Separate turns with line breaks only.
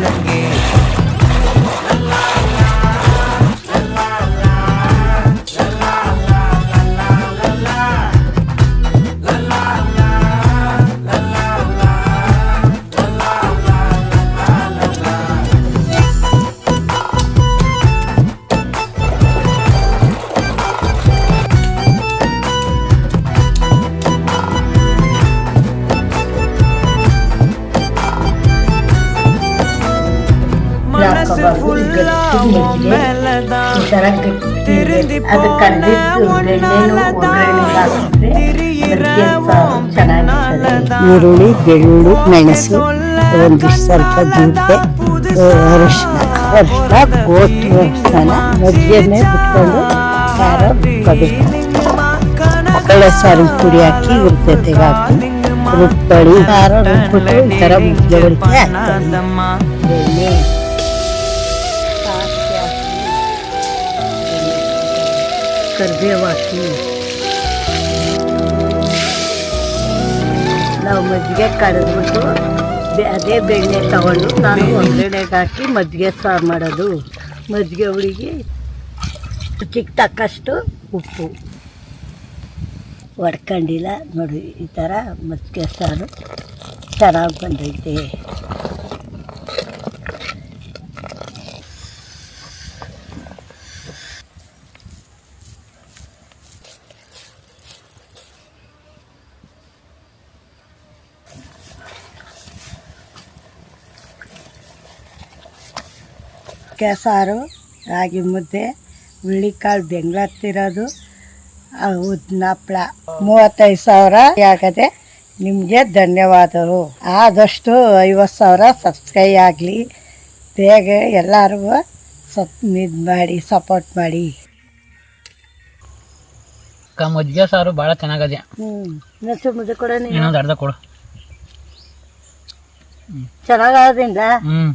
ಮೂಲಂಗಿ. ಮನಸ್ಸು ಫುಲ್ಲ ಒಮ್ಮೆಲದ ತಿರುಂದಿ ಒನ್ನಲದ ತಿರಿಯಿರ ಒಮ್ಮೆನಲದ
ಈರುಳ್ಳಿ ಬೆಳ್ಳುಳ್ಳಿ ಮೆಣಸು ಒಂದಿಷ್ಟು ಸ್ವಲ್ಪ ಜೀರಿಗೆ ಅರಿಶಿನ ಗೋಟು ಮಧ್ಯೆ ಬಿಟ್ಕೊಂಡು ಖಾರ ಬೇಳೆ ಸಾರಿನ ಪುಡಿ ಹಾಕಿ ಉರ್ತೆಗೆ ಹಾಕಿ ರುಬ್ಬಳಿ ಖಾರ ರುಬ್ಬಿಟ್ಟು ಈ ಥರ ಮುದ್ದೆ ಹಾಕ್ತಾರೆ. ಕರಿಬೇವು ಹಾಕಿ ನಾವು ಮಜ್ಜಿಗೆ ಕರೆದ್ಬಿಟ್ಟು ಅದೇ ಬೆಣ್ಣೆ ತಗೊಂಡು ನಾನು ಒಗ್ಗರಣೆಗೆ ಹಾಕಿ ಮಜ್ಜಿಗೆ ಸಾರು ಮಾಡೋದು. ಮಜ್ಜಿಗೆ ಹುಳಿಗೆ ರುಚಿಗೆ ತಕ್ಕಷ್ಟು ಉಪ್ಪು ಹೊಡ್ಕೊಂಡಿಲ್ಲ ನೋಡಿ. ಈ ಥರ ಮಜ್ಜಿಗೆ ಸಾರು ಚೆನ್ನಾಗಿ ಬಂದೈತೆ. ಸಾರು ರಾಗಿ ಮುದ್ದೆ ಹುಳ್ಳಿಕಾಳು ಬೆಂಗ್ಳತ್ತಿರೋದು ಉದ್ದಿನ ಹಪ್ಪಳ 35,000 ಆಗದೆ. ನಿಮಗೆ ಧನ್ಯವಾದಗಳು. ಆದಷ್ಟು 50,000 ಸಬ್ಸ್ಕ್ರೈಬ್ ಆಗಲಿ. ಬೇಗ ಎಲ್ಲರಿಗೂ ಇದು ಮಾಡಿ ಸಪೋರ್ಟ್ ಮಾಡಿ.
ಮಜ್ಜಿಗೆ ಸಾರು ಭಾಳ ಚೆನ್ನಾಗದೆ.
ನೆಸರು ಮುದ್ದೆ ಕೊಡ,
ಇನ್ನೊಂದು ಅರ್ಧ ಕೊಡು.
ಚೆನ್ನಾಗೋದ್ರಿಂದ
ಹ್ಞೂ